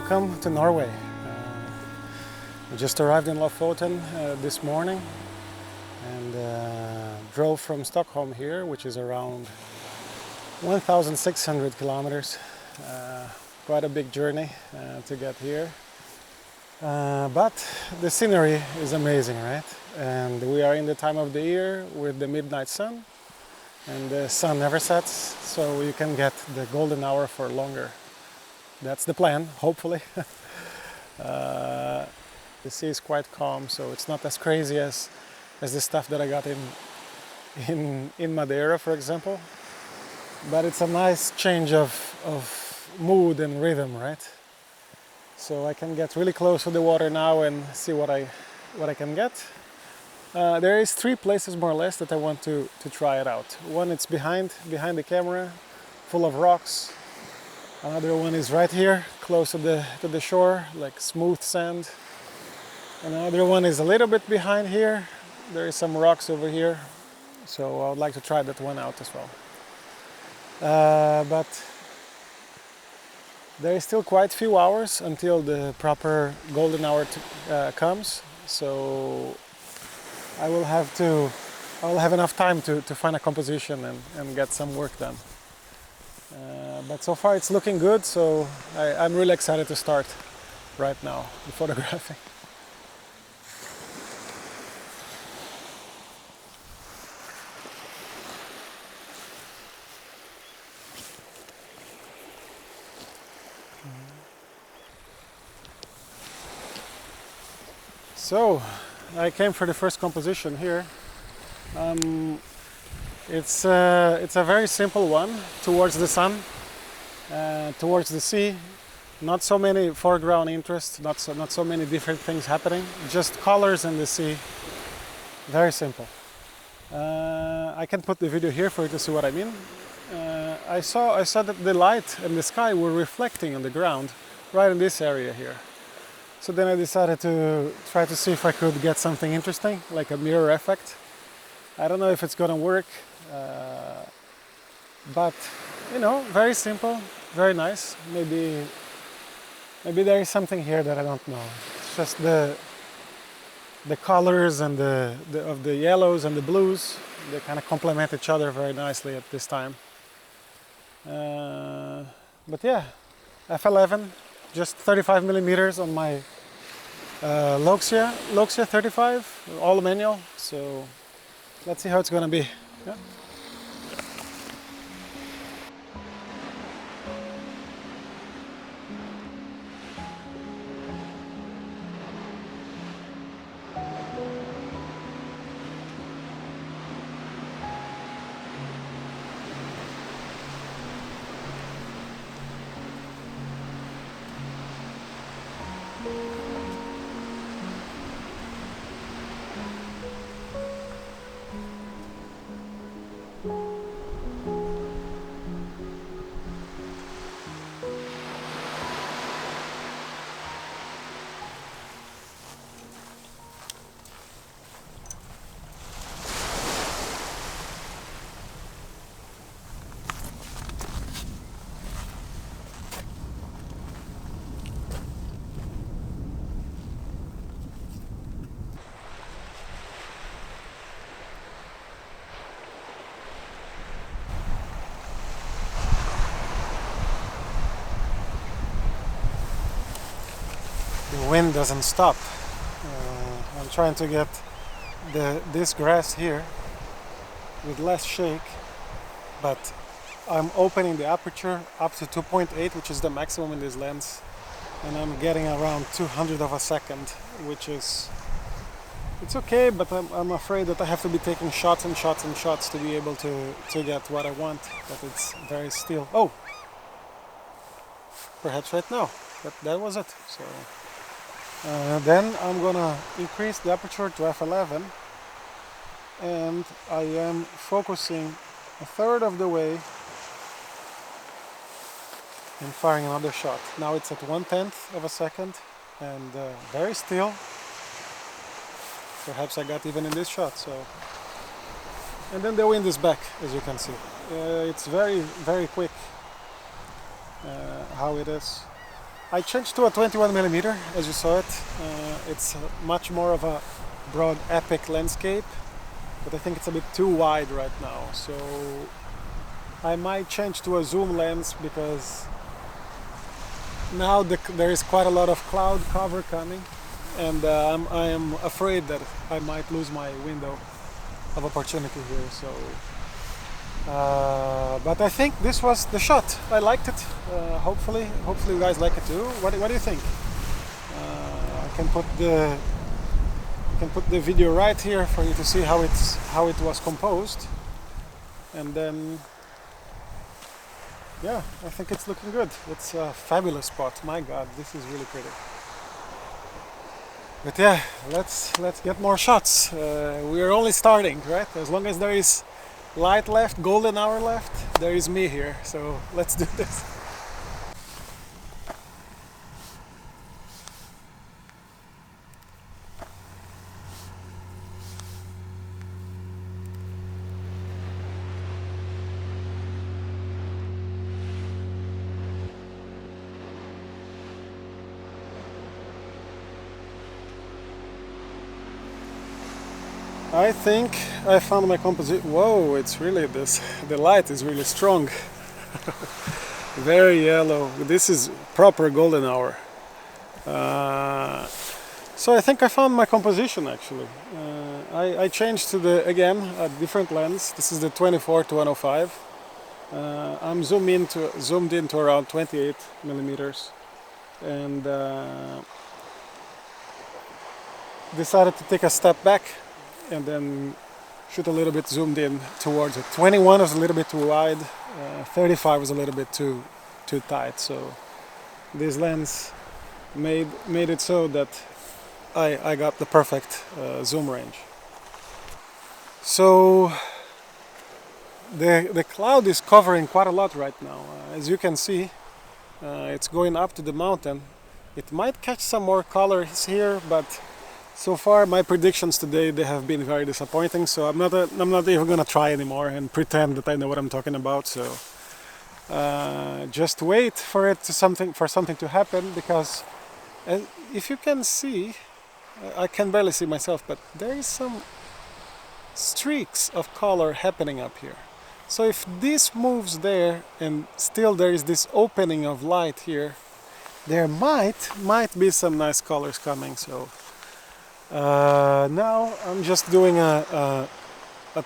Welcome to Norway. We just arrived in Lofoten this morning and drove from Stockholm here, which is around 1,600 kilometers. Quite a big journey to get here. But the scenery is amazing, right? And we are in the time of the year with the midnight sun, and the sun never sets, so you can get the golden hour for longer. That's the plan, hopefully. The sea is quite calm, so it's not as crazy as the stuff that I got in Madeira, for example. But it's a nice change of mood and rhythm, right? So I can get really close to the water now and see what I can get. There is 3 places more or less that I want to try it out. One it's behind the camera, full of rocks. Another one is right here, close to the shore, like smooth sand. Another one is a little bit behind here. There is some rocks over here, so I would like to try that one out as well. But there is still quite a few hours until the proper golden hour comes, so I will have enough time to find a composition and get some work done. But so far it's looking good, so I'm really excited to start right now the photographing. So I came for the first composition here. It's a very simple one, towards the sun, towards the sea. Not so many foreground interests, not so many different things happening, just colors and the sea. Very simple. I can put the video here for you to see what I mean. I saw that the light and the sky were reflecting on the ground right in this area here. So then I decided to try to see if I could get something interesting, like a mirror effect. I don't know if it's gonna work, but you know, very simple, very nice. Maybe there is something here that I don't know. It's just the colors and of the yellows and the blues. They kind of complement each other very nicely at this time. But yeah, f11, just 35 millimeters on my Loxia 35, all manual. So let's see how it's gonna be. Yeah. The wind doesn't stop. I'm trying to get this grass here with less shake, but I'm opening the aperture up to 2.8, which is the maximum in this lens, and I'm getting around 200 of a second, which is, it's okay, but I'm afraid that I have to be taking shots and shots and shots to be able to get what I want, but it's very still. Oh, perhaps right now, that was it. So then I'm gonna increase the aperture to f11, and I am focusing a third of the way and firing another shot. Now it's at 1/10 of a second and very still. Perhaps I got even in this shot. So, and then the wind is back, as you can see. It's very, very quick how it is. I changed to a 21mm, as you saw it. It's much more of a broad epic landscape, but I think it's a bit too wide right now, so I might change to a zoom lens, because now there is quite a lot of cloud cover coming, and I am afraid that I might lose my window of opportunity here. So but I think this was the shot. I liked it. Hopefully you guys like it too. What do you think? I can put the video right here for you to see how it was composed, and then yeah, I think it's looking good. It's a fabulous spot. My God, this is really pretty. But yeah, let's get more shots. We are only starting, right? As long as there is light left, golden hour left, there is me here. So let's do this. I think I found my composition. Whoa, it's really this. The light is really strong. Very yellow. This is proper golden hour. So I think I found my composition actually. I changed to again a different lens. This is the 24 to 105. I'm zoomed into around 28mm, and decided to take a step back and then shoot a little bit zoomed in towards it. 21 was a little bit too wide, 35 was a little bit too tight, so this lens made it so that I got the perfect zoom range. So the cloud is covering quite a lot right now. As you can see, it's going up to the mountain. It might catch some more colors here, but so far my predictions today, they have been very disappointing, so I'm not even gonna try anymore and pretend that I know what I'm talking about. So just wait for something to happen, because if you can see, I can barely see myself, but there is some streaks of color happening up here. So if this moves there and still there is this opening of light here, there might be some nice colors coming. So now I'm just doing a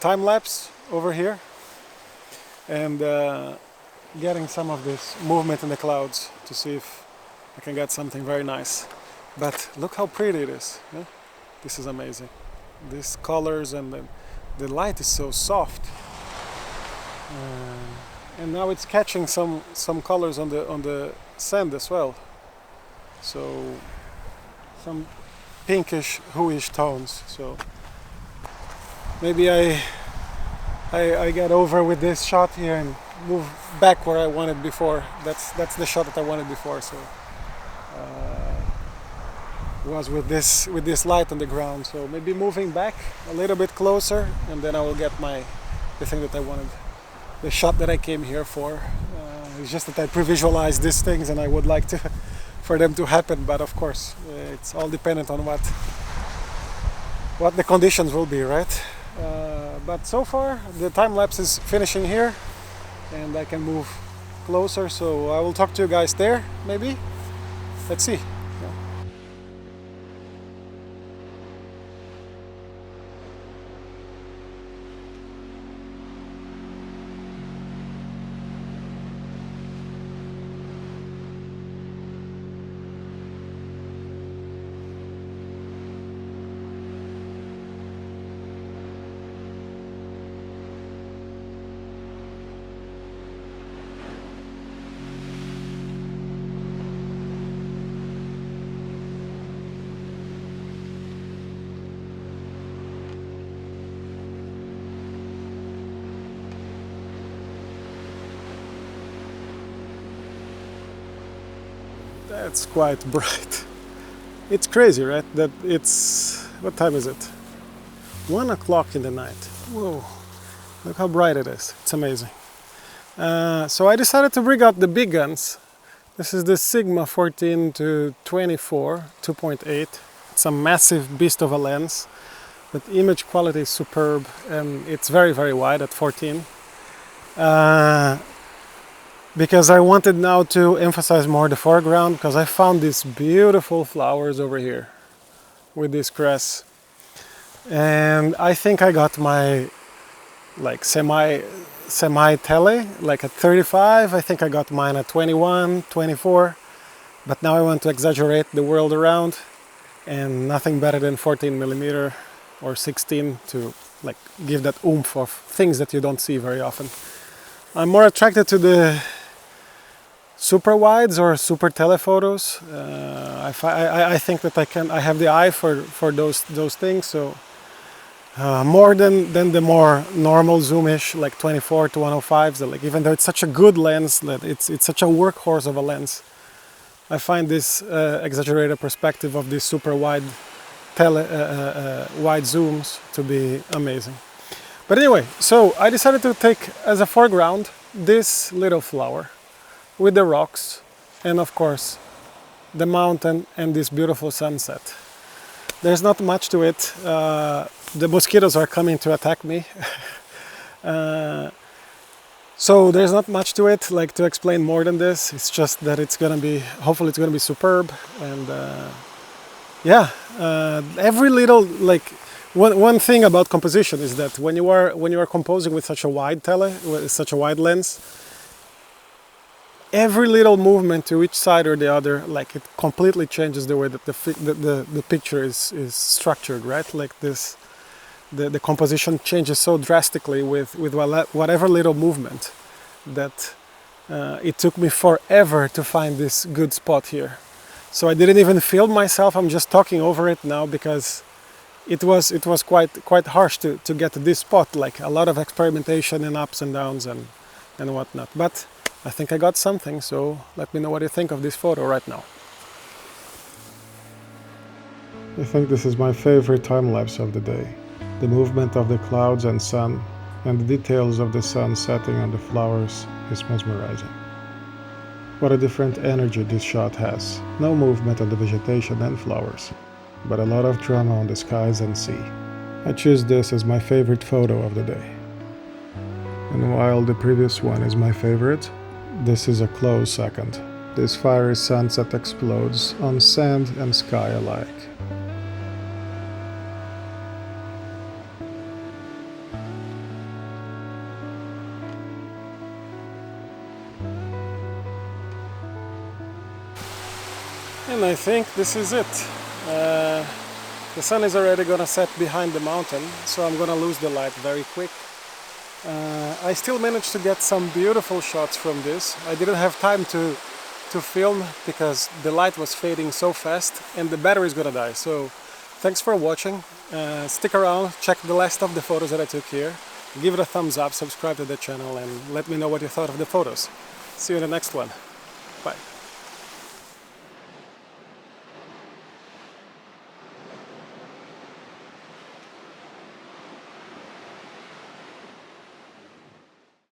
time lapse over here and getting some of this movement in the clouds to see if I can get something very nice. But look how pretty it is. Yeah? This is amazing. These colors, and the light is so soft. And now it's catching some colors on the sand as well. So some pinkish, hueish tones. So maybe I get over with this shot here and move back where I wanted before. That's the shot that I wanted before. So it was with this light on the ground. So maybe moving back a little bit closer, and then I will get the thing that I wanted, the shot that I came here for. It's just that I pre-visualized these things, and I would like for them to happen, but of course it's all dependent on what the conditions will be, right? But so far the time lapse is finishing here, and I can move closer, so I will talk to you guys there, maybe. Let's see. That's quite bright. It's crazy, right? That it's, what time is it? 1 o'clock in the night. Whoa, look how bright it is. It's amazing. So I decided to bring out the big guns This is the Sigma 14 to 24 2.8. It's a massive beast of a lens, but image quality is superb, and it's very, very wide at 14. Because I wanted now to emphasize more the foreground, because I found these beautiful flowers over here with this cress, and I think I got my like semi tele like at 35. I think I got mine at 21, 24, but now I want to exaggerate the world around, and nothing better than 14mm or 16 to like give that oomph of things that you don't see very often. I'm more attracted to the super wides or super telephotos. I think that I have the eye for those things. So more than the more normal zoomish like 24 to 105s. Like even though it's such a good lens, that it's such a workhorse of a lens, I find this exaggerated perspective of these super wide wide zooms to be amazing. But anyway, so I decided to take as a foreground this little flower with the rocks, and of course the mountain and this beautiful sunset. There's not much to it. The mosquitoes are coming to attack me. So there's not much to it, like to explain more than this. It's just that it's gonna be, hopefully it's gonna be superb. And yeah, every little, like one thing about composition is that when you are composing with such a wide with such a wide lens, every little movement to each side or the other, like it completely changes the way that the picture is structured, right? Like this, the composition changes so drastically with whatever little movement that it took me forever to find this good spot here. So I didn't even film myself. I'm just talking over it now because it was quite harsh to get to this spot. Like a lot of experimentation and ups and downs and whatnot. But I think I got something, so let me know what you think of this photo right now. I think this is my favorite time-lapse of the day. The movement of the clouds and sun, and the details of the sun setting on the flowers is mesmerizing. What a different energy this shot has. No movement on the vegetation and flowers, but a lot of drama on the skies and sea. I choose this as my favorite photo of the day. And while the previous one is my favorite, this is a close second. This fiery sunset explodes on sand and sky alike. And I think this is it. The sun is already gonna set behind the mountain, so I'm gonna lose the light very quick. I still managed to get some beautiful shots from this. I didn't have time to film because the light was fading so fast and the battery is gonna die. So thanks for watching. Stick around, check the last of the photos that I took here. Give it a thumbs up, subscribe to the channel, and let me know what you thought of the photos. See you in the next one. Bye.